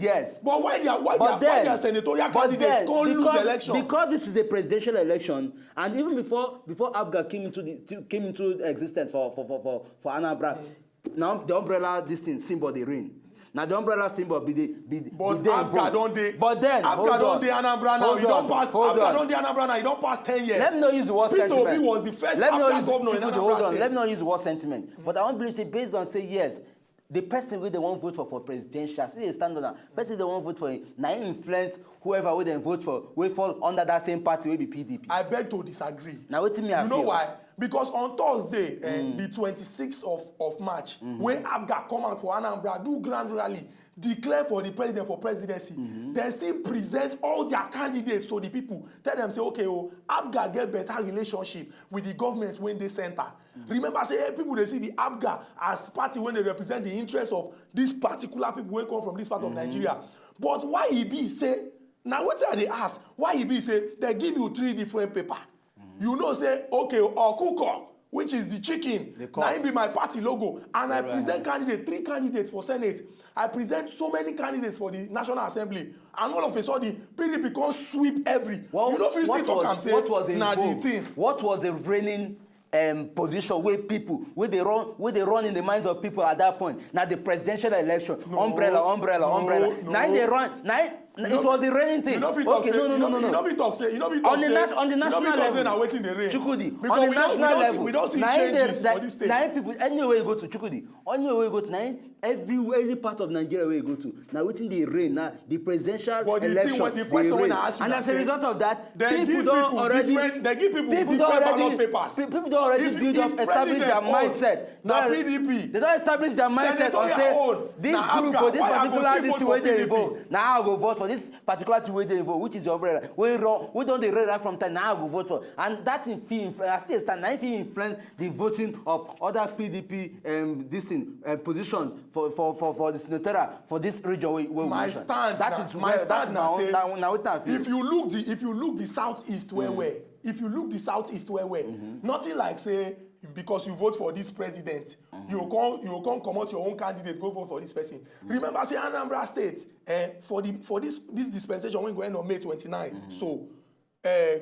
Yes. But why their senatorial candidates can't lose election? Because this is a presidential election, and even before ABUJA came into existence for Anambra, now the umbrella this thing symbol they reign. Now the umbrella symbol be ABUJA don't they? But then ABUJA don't they Anambra now? You don't pass. ABUJA don't they Anambra now? You don't pass 10 years. Let me not use the word sentiment. Pt.2 was the first ABUJA governor in Anambra State. Let me not use the word sentiment. But I want to believe say based on say yes. The person wey they won't vote for presidential, see they stand on that. Person they won't vote for naim influence whoever we then vote for will fall under that same party will be PDP. I beg to disagree. Now what me I You know why? Because on Thursday, the 26th of March, when ABUJA come out for Anambra, do grand rally, declare for the president for presidency, then still present all their candidates to the people. Tell them say, okay, ABUJA get better relationship with the government when they center. Remember, say hey, people they see the ABUJA as party when they represent the interest of this particular people when come from this part of Nigeria. But why he be say now what are they ask? Why he be say they give you 3 different paper? You know say okay okuko, which is the chicken. Now it be my party logo, and I present candidate 3 candidates for Senate. I present so many candidates for the National Assembly, and all of a sudden PDP can't sweep every. Well, you know if you still talk and say now the thing. What was the reigning position where people where they run in the minds of people at that point? Now the presidential election, umbrella. Now they run now. It was the reigning thing. Okay, no. You know we talk say. On the national level. Now waiting the rain. Chukudi. Because on the national level. We don't see changes for this state. Now people anywhere you go to Chukudi, anywhere you go to now every part of Nigeria where you go to. Now waiting the rain. Now the presidential election. The question when I ask you, and as a result of that, they give people different ballot papers. People don't already build up, establish their mindset. Now PDP. They don't establish their mindset and say this group for this particular this way they vote. Now I go vote for this particular way they vote, which is the umbrella. We don't they read that from time. Now I go vote for, and that in influence the voting of other PDP positions for the senatorial for this region. My stand. If you look the southeast if you look the southeast nothing like say because you vote for this president, you can't come out your own candidate, go vote for this person. Remember, say Anambra State, for this dispensation when going on May 29. So,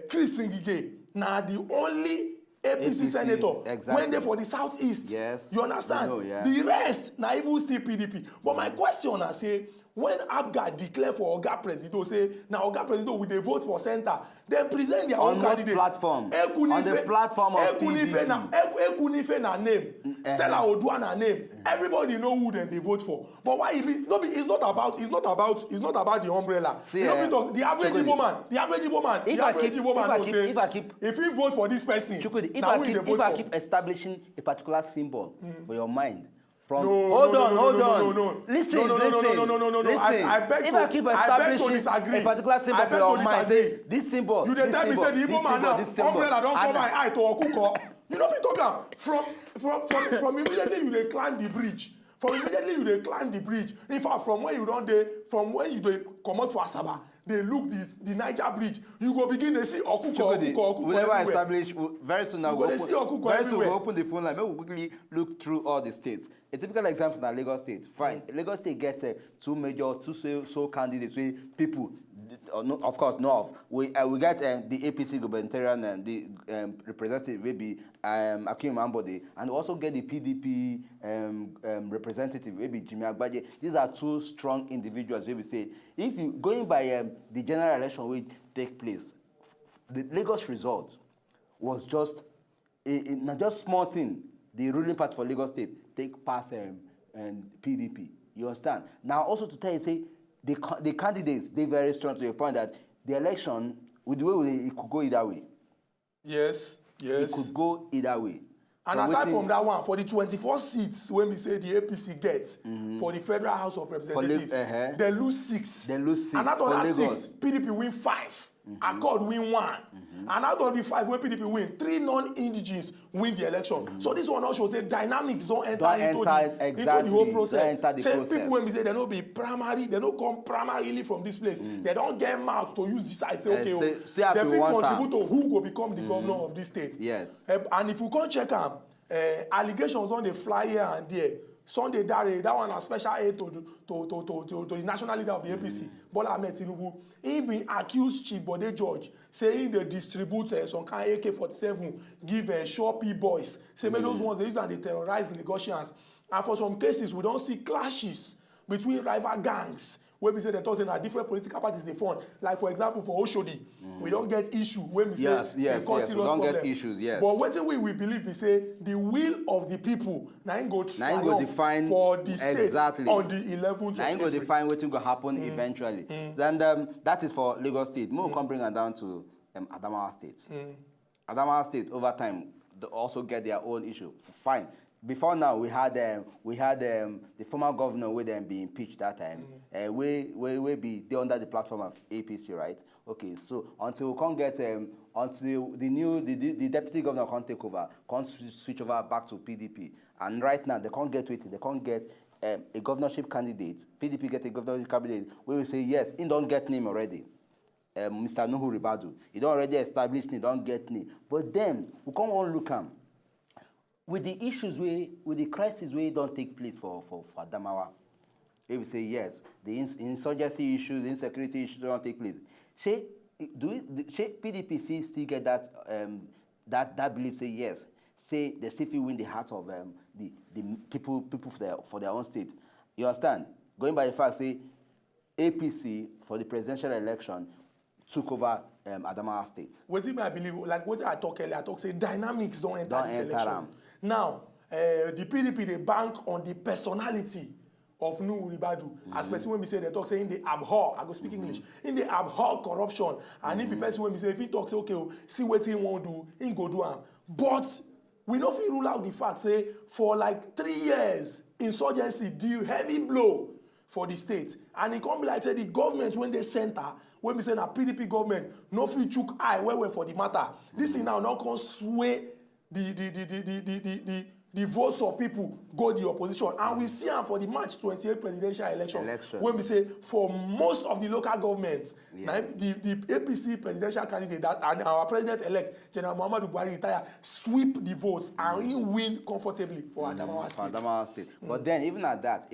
Chris Ngige, now the only APC senator when they for the southeast. Yes. You understand? The rest, now even still PDP. But my question I say, when ABUJA declare for Oga Presido, say now Oga Presido will they vote for center, then present their own candidates. Platform. On the platform of Ekunife na name. Stella Odua na name. Everybody know who then they vote for. But why it's not about the umbrella. See, you know, the average Igbo man will say if you vote for this person, if I keep establishing a particular symbol for your mind. Hold on. Listen. I beg to disagree. A particular symbol for your mind. This symbol. You dey tell me say the Igbo man now umbrella don't come my eye to Okuko. You know if you talk from immediately you dey climb the bridge. In fact, from when you come out for Asaba, they look the Niger bridge. You go begin to see Okuko. We never establish very soon now. We'll open the phone line. Maybe we'll quickly look through all the states. A typical example is Lagos State. Fine. Lagos State gets two sole candidates where people, of course, no of. We get the APC gubernatorial and the representative maybe Akim Ambode, and we also get the PDP representative maybe Jimmy Agbaje. These are 2 strong individuals. Where we say if you going by the general election will take place, the Lagos result was just not just small thing. The ruling party for Lagos State take past and PDP. You understand? Now also to tell you, say the candidates they very strong to the point that the election with the way it could go either way. Yes. It could go either way. And aside from that one, for the 24 seats when we say the APC gets for the Federal House of Representatives, they lose 6. And out of that 6, PDP win 5. Accord win 1. And out of the 5 when PDP win, 3 non-indigenous win the election. So this one also say dynamics don't enter into the whole process. People when we say they don't be primary, they don't come primarily from this place. They don't get mouth to use this side. Say okay, they will contribute to who will become the governor of this state. Yes. And if you can't check them, allegations on the fly here and there. Sunday Dare, that one a special aid to the national leader of the APC, Bola Ahmed Tinubu. He been accused Chief Bode George, saying they distribute some kind of AK-47, give Shopee boys. Say make those ones they use and they terrorize the Lagosians. And for some cases, we don't see clashes between rival gangs. When we say they talk about different political parties they fund, like for example for Oshodi, we don't get issue when we say they cause serious problem. Get issues, but what we believe we say the will of the people now go define for the state on the 11th. Now go define what will happen eventually. Then that is for Lagos State. More come bring it down to Adamawa State. Adamawa State over time they also get their own issue. Fine. Before now, we had the former governor with them being impeached that time. We be they under the platform of APC, right? Okay, so until we can't get until the deputy governor can't take over, can't switch over back to PDP, and right now they can't get with it. They can't get a governorship candidate. PDP get a governorship candidate. We will say yes, he don't get name already. Mr. Nuhu Ribadu, he don't already establish him, don't get name. But then we can't all look him. With the issues, with the crisis, we don't take place for Adamawa. We will say yes, the insurgency issues, the insecurity issues don't take place. Should PDP still get that belief? Say yes. Say they still win the heart of the people for their own state. You understand? Going by the fact, say APC for the presidential election took over Adamawa State. What do I believe? Like what I talk earlier, I talk say dynamics don't enter this election. Now, the PDP they bank on the personality of Nuhu Ribadu, especially when we say they talk saying they abhor. I go speak English. In the abhor corruption, and in the person when we say if he talks say okay, see what he won't do, he go do him. But we don't feel rule out the fact say for like 3 years insurgency deal heavy blow for the state, and it can't be like say the government when they center. When we say a PDP government, no fit chook eye where for the matter. This thing now not can sway the votes of people go the opposition. And we see them for the March 28 presidential election. When we say for most of the local governments, the APC presidential candidate and our president-elect, General Muhammadu Buhari retire, sweep the votes and he win comfortably for Adamawa State. But then even at that,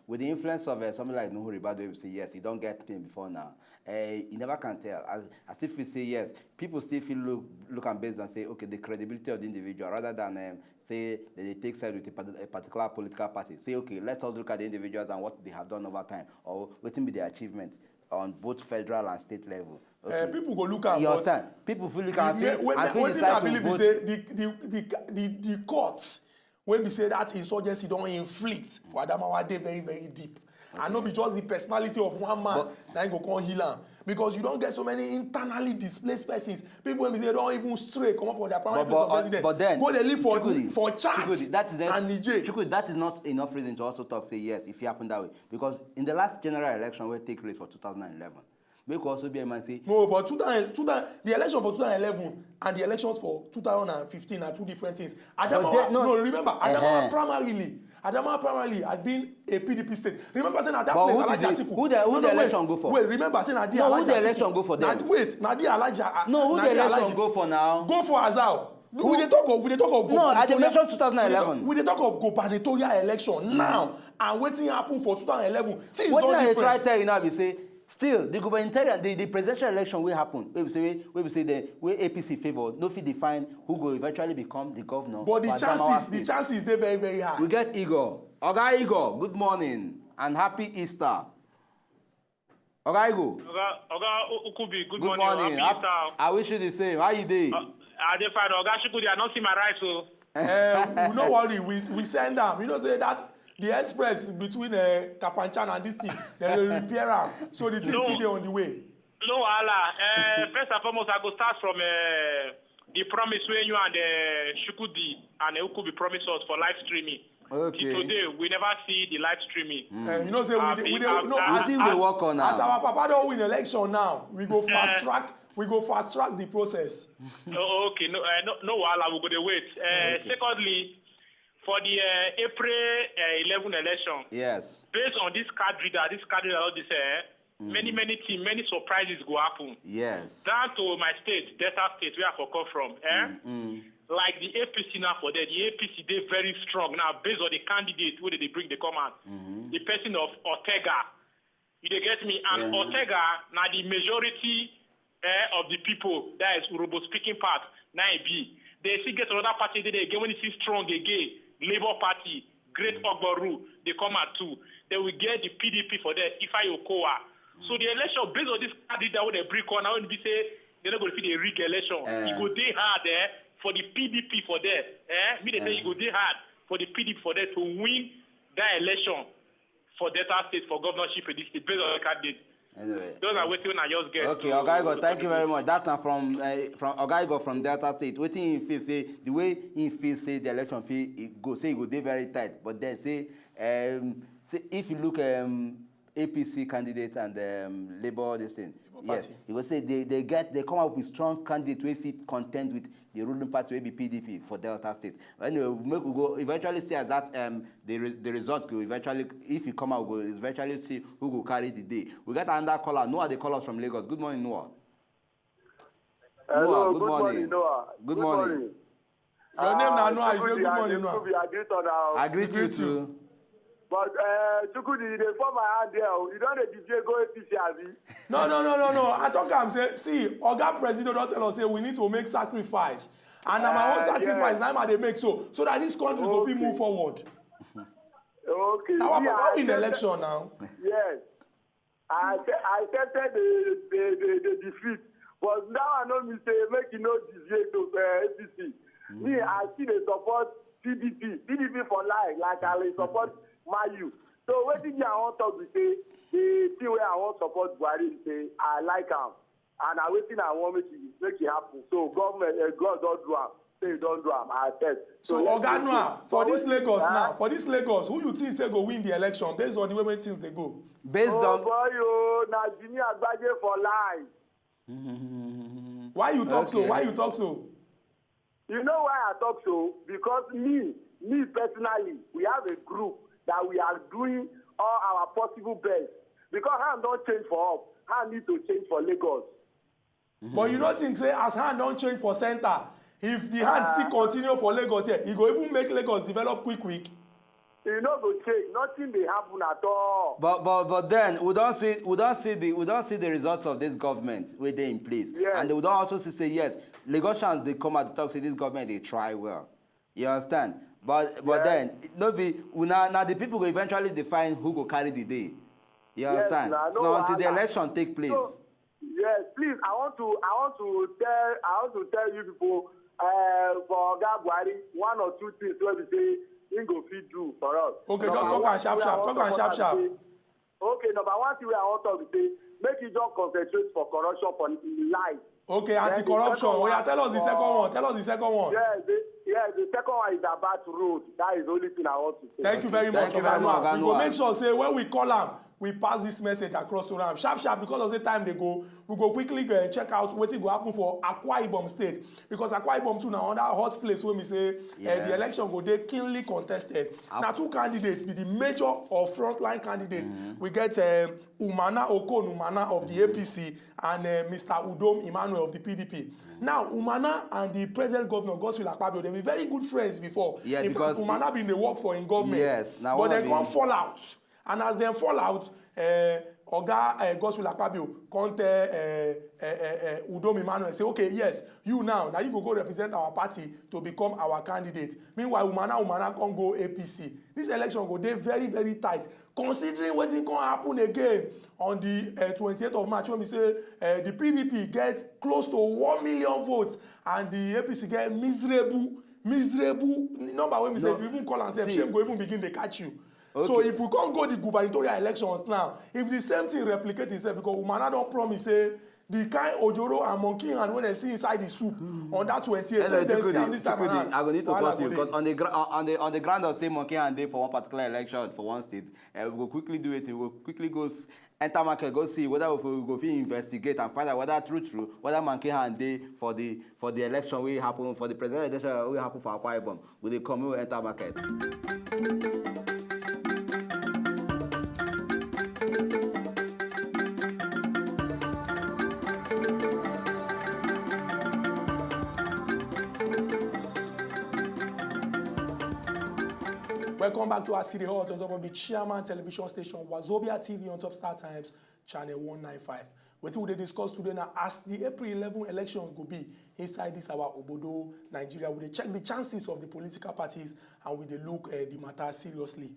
with the influence of somebody like Nuhu Ribadu, we say yes, he don't get him before now. You never can tell. As if we say yes, people still feel look and based and say okay, the credibility of the individual rather than say that they take side with a particular political party. Say okay, let us look at the individuals and what they have done over time, or what will be their achievement on both federal and state level. Okay. People go look at you understand? People feel look at when I believe we say the courts when we say that insurgency don't inflict for Adamawa they very very deep. Okay. And not be just the personality of one man that go call heal him. Because you don't get so many internally displaced persons. People when they don't even stray come up from their primary place of residence. But then go they live for Chad and Niger. That is not enough reason to also talk say yes if it happened that way. Because in the last general election will take place for 2011. We could also be a man say no, but the election for 2011 and the elections for 2015 are two different things. Remember, Adamawa primarily had been a PDP state. Remember saying at that place Alhaji Atiku. Who the election go for? Wait, remember saying Alhaji Atiku. Who the election go for them? Who the election go for now? Go for Azal. We dey talk of no, at the election 2011. We dey talk of gubernatorial election now, and wetin happen for 2011. Things don different. What I try tell you now be say still the gubernatorial the presidential election will happen. We say the way APC favor no fit define who will eventually become the governor. But the chances they very very high. We get Igor. Oga Igor, good morning and happy Easter. Oga Igor. Oga Ukubi, good morning. Happy Easter. I wish you the same. How you dey? I dey fine. Oga Shukudi, I don't see my right so. No worry, we send them. You know say that. The express between Kafanchan and this thing, they will repair them. So the thing still there on the way. No, Allah. First and foremost, I go start from the promise when you and Shukudi and Ukubi promised us for live streaming. Okay. Today, we never see the live streaming. You know, say as our Papa don't win election now, we go fast track we go fast track the process. Okay, no wahala, we go dey wait. Okay. Secondly, for the April 11 election, Yes. based on this card reader, all this, many teams, many surprises go happen. Yes. Down to my state, Delta State, where I come from, like the APC now for that, the APC, they very strong now based on the candidate who they bring the command. The person of Ortega, you dey get me? And Ortega, now the majority of the people, that is Urobo speaking part, now it be. They see get another party they again when you see strong again, Labour Party, Great Ogboru, they come at two. They will get the PDP for that, Ifeanyi Okowa. So the election based on this candidate with a brick on, now when we say they're not going to be a rig election. It go day hard there for the PDP for that. Me they say it go day hard for the PDP for that to win that election for Delta State for governorship in this state based on the candidate. Anyway, those are waiting I just get. Okay, Ogaigo, thank you very much. That one from Ogaigo from Delta State. Waiting he feel say the way he feel say the election feel it go dey very tight. But then say if you look APC candidate and Labour this thing, yes, he will say they come up with strong candidate wey fit contend with the ruling party wey be PDP for Delta State. Anyway, we go eventually see as that the result go eventually, if you come out, we go eventually see who will carry the day. We got another caller. Noah, the callers from Lagos. Good morning, Noah. Hello, Noah, good morning. Noah. Good morning. Your name now, Noah. You say good morning, Noah. I greet you too. But Chukudi, they form my hand there. You don't let DJ go APC, Abi. No. I talk am say, see, Oga President don't tell us say we need to make sacrifice. And na my own sacrifice, now they make so that this country go fit move forward. Okay. Now, Papa win the election now. Yes. I accepted the defeat. But now I know me say, make you no deviate to APC. Me, I see they support PDP for life, like I support Mayu. So what did I want to say? The thing where I want to support Buhari say I like him, and I waiting I want make it happen. So government, God don't do him. Say don't do him. I accept. So Oga Noah, for this Lagos now, for this Lagos, who you think say go win the election based on the way things they go? Based on boy, na Jimmy Agbaje for life. Why you talk so? Why you talk so? You know why I talk so? Because me personally, we have a group that we are doing all our possible best. Because hand don't change for us, hand need to change for Lagos. But you don't think say as hand don't change for center, if the hand still continue for Lagos here, it go even make Lagos develop quick. You know go change, nothing dey happen at all. But then we don't see the results of this government where they in place. Yes. And they would also say yes, Lagosians they come out to talk say this government they try well. You understand? But then no be now the people will eventually define who go carry the day. You understand? Yes, so until the election take place. So, yes, please. I want to tell you people for Oga Buhari one or two things where we say he go fit do for us. Okay, just talk and sharp. Okay, number one thing I want to say, make you just concentrate for corruption for life. Okay, anti-corruption. Tell us the second one. Yes, the second one is about road. That is the only thing I want to say. Thank you very much, Oga. We go make sure say when we call am, we pass this message across to am. Sharp, because of the time they go, we go quickly go and check out wetin go happen for Akwa Ibom State. Because Akwa Ibom too na another hot place where we say the election go dey keenly contested. Now two candidates be the major or frontline candidates. We get Umana Okon Umana of the APC and Mr. Udom Emmanuel of the PDP. Now, Umana and the present governor, Godswill Akpabio, they were very good friends before. Yeah, in fact, Umana been the work for in government. Yes. Now but they can't fall out. And as they fall out, Oga Godswill Akpabio come tell Udom Emmanuel say, okay, yes, you now you go represent our party to become our candidate. Meanwhile, Umana can't go APC. This election go dey very, very tight. Considering what's going to happen again on the 28th of March, when we say the PDP get close to 1 million votes and the APC get miserable number. When we say if you even call and say shame go even begin to catch you. Okay. So if we can't go the gubernatorial elections now, if the same thing replicate itself, because Umana don't promise say the kind Ojoro and monkey hand when they see inside the soup on that 28th, then see this time around. I'm going to pause you because on the ground of say monkey hand day for one particular election for one state, we will quickly do it. We will quickly go enter market, go see whether we go investigate and find out whether true, whether monkey hand day for the election will happen, for the presidential election will happen for Akwa Ibom. Will they come, we will enter market. Welcome back to our City Hall on top of the Chairman television station Wazobia TV on Top Star Times, channel 195. What we discuss today now, as the April 11 election will be inside this our Obodo, Nigeria, we check the chances of the political parties and we look the matter seriously.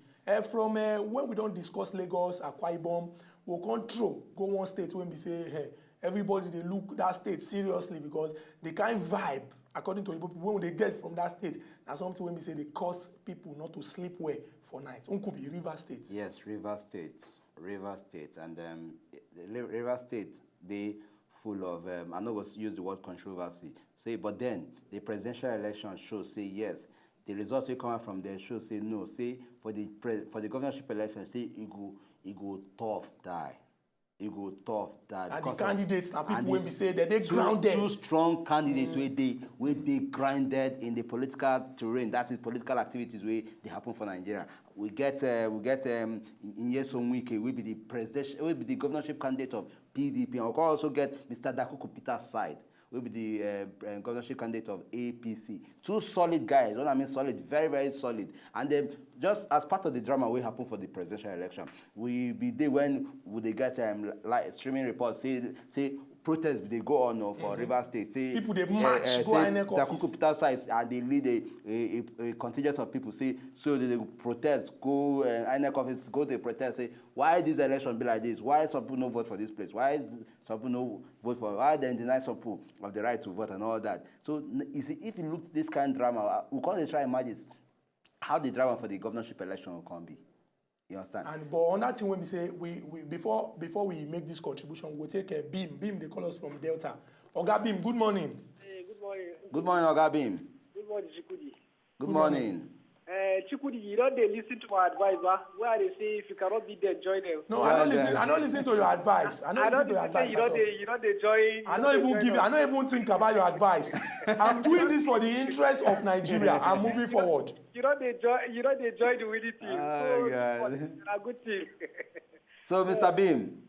From when we don't discuss Lagos, Akwa Ibom, we'll control go one state when we say, hey, everybody they look that state seriously because the kind vibe, according to people, when they get from that state, that's something when we say they cause people not to sleep well for night. It could be River State. Yes, River State. And River State, they full of, I'm not going to use the word controversy, say, but then the presidential election shows, say, yes, the results will come out from there show, say, no, say, for the governorship election, say, it go tough die. It go tough that and the candidates and people when we say that they grounded. Two strong candidates where they grinded in the political terrain. That is political activities where they happen for Nigeria. We get in Nyesom Wike, we be the presidential, we be the governorship candidate of PDP, and we can also get Mr. Dakuku Peter's side. Will be the governorship candidate of APC. Two solid guys. What I mean solid, very, very solid. And then just as part of the drama will happen for the presidential election, we be there when would they get like streaming reports say protests they go on for River State. Say people they march go INEC office. Dakuku Peter side and they lead a contingent of people say so they protest go INEC office go they protest say why this election be like this? Why some people no vote for this place? Why some people no vote for? Why then deny some people of the right to vote and all that? So you see, if you look at this kind of drama, we can't try and imagine how the drama for the governorship election will come be. You understand? And but on that thing when we say we before we make this contribution, we'll take a Beam. Beam they call us from Delta. Oga Beam, good morning. Hey, good morning. Good morning, Oga Beam. Good morning, Chikudi. Good morning. Chikudi, you don't listen to my advice, where they say if you cannot be there, join them. No, I don't listen to your advice. I don't listen to your advice. You don't join. I don't even think about your advice. I'm doing this for the interest of Nigeria. I'm moving forward. You don't join the winning team. Oh, God. A good team. So, Mr. Beam,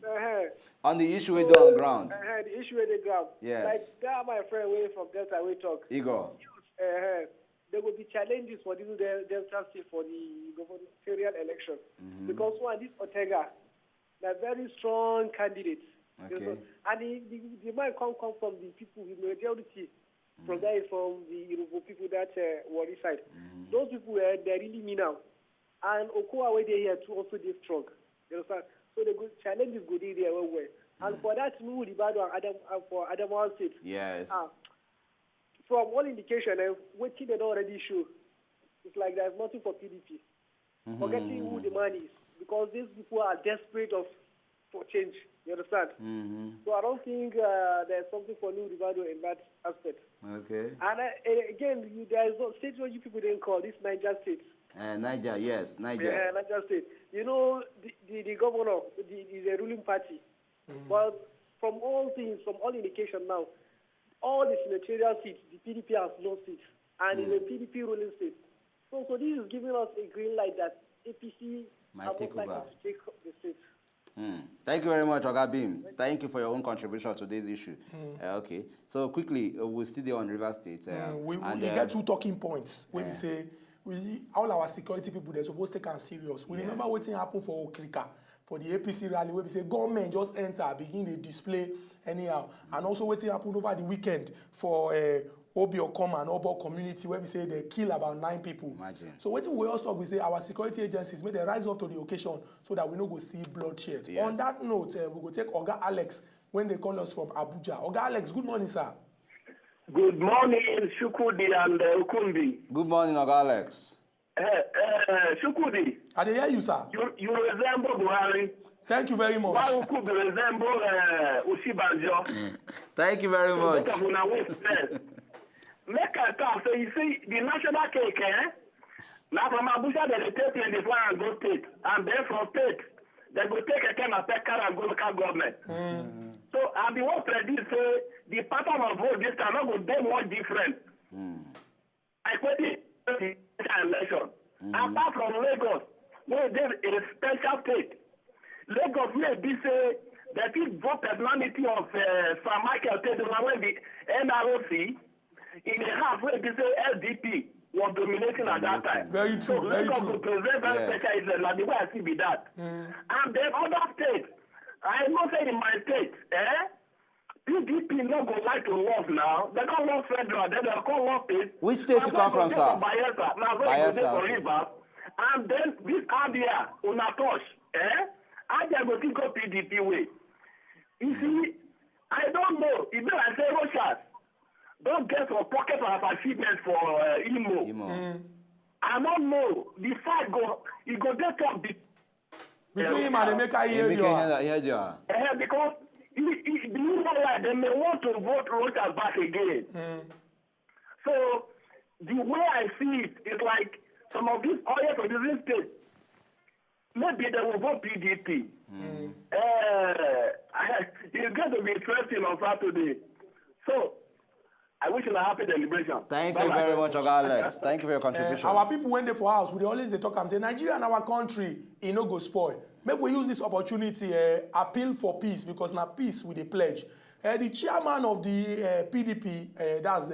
on the issue we do on ground. The issue with the ground. Yes. Like that, my friend, way from Delta, we talk. Igor. There will be challenges for this Delta State for the gubernatorial election. Because one, this Ortega, they're very strong candidates. Okay. And the might come from the people, the majority, from the people that were inside. Those people, they really mean now. And Okoa, where they here, too, also they strong. You understand? So the challenges go there well. And for that, we will for Adamawa State. Yes. From all indication, what they already show, it's like there's nothing for PDP. Forgetting who the man is, because these people are desperate for change. You understand? So I don't think there's something for New Rivado in that aspect. Okay. And again, there's no state where you people didn't call this Niger State. Niger, yes, Niger. Yeah, Niger State. You know, the governor is a ruling party. But from all things, from all indication now, all the senatorial seats, the PDP has lost it, and in a PDP ruling state. So this is giving us a green light that APC might take over. To take the state. Thank you very much, Oga Beam. Thank you for your own contribution to this issue. Okay, so quickly, we'll still there on River State. We get two talking points when we say all our security people, they're supposed to take us serious. We remember what happened for Okrika, for the APC rally, where we say government just enter, begin to display anyhow. And also what happened over the weekend for Obiokoma and Obo community, where we say they kill about 9 people. Imagine. So what we also talk, we say our security agencies may they rise up to the occasion so that we no go see bloodshed. Yes. On that note, we go take Oga Alex when they call us from Abuja. Oga Alex, good morning, sir. Good morning, Shukudi and Ukundi. Good morning, Oga Alex. Shukudi. I hear you, sir. You resemble Buhari. Thank you very much. Why could resemble Usibanjo? Thank you very much. Make a talk. So you see, the national cake, now from Abuja, they take 24 and go state. And then from state, they go take a kind of car and go local government. So I be what predict say the pattern of vote this time not go be more different. I put it in the election. Apart from Lagos, where there is a special state. Lagos may be say that it vote personality of Sir Michael Tedula when the NROC in the half where they say LDP was dominating at that time. Very true, so very Lagos true. will present very special Israel, like the way I see be that. And then other states, I know say in my state, PDP not go like to work now. They don't want federal, they don't call one state. Which state you come from, sir? Bayelsa. Now Bayelsa, go okay. River. And then this ABUIA, Unatosh, ABUIA go to go PDP way. You see, I don't know. If I say Rochas, don't get some pocket of achievement for Imo. I don't know. The fight go, it go get up between him and Emeka Ihedioha. Because the Imo like they may want to vote Rochas back again. So the way I see it is like some of these oil producing states, maybe they will vote PDP. It's going to be interesting on Saturday. So, I wish you a happy celebration. Thank you very much, Oga Alex. Thank you for your contribution. Our people, when they for house, we always they talk and say, Nigeria and our country, it no go spoil. Maybe we use this opportunity, appeal for peace, because now peace with the pledge. The chairman of the PDP, that's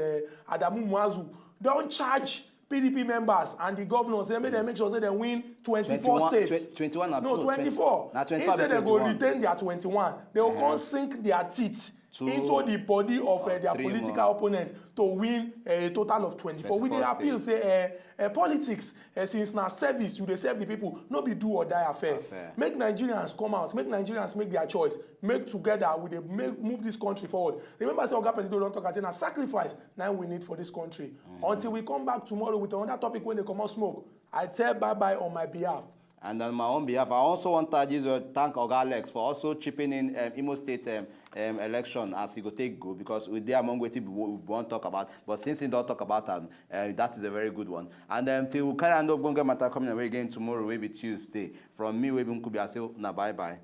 Adamu Muazu, don't charge PDP members and the governors, they make sure they win 24 states. 21 no, 24. 24 Instead they go retain their 21. They will come sink their teeth into the body of their political opponents to win a total of 24. With the appeal, say politics, since now service, you they serve the people, no be do or die affair. Make Nigerians come out, make Nigerians make their choice, make together, move this country forward. Remember, say Oga President don't talk and say, now sacrifice, now we need for this country. Until we come back tomorrow with another topic when they come out smoke, I tell bye-bye on my behalf. And on my own behalf, I also want to thank Oga Alex for also chipping in Imo State election as he go take go, because we there among what we want to talk about. But since he don't talk about that, that is a very good one. And till we carry on up going matter coming away again tomorrow, maybe Tuesday. From me, we could be say, na bye bye.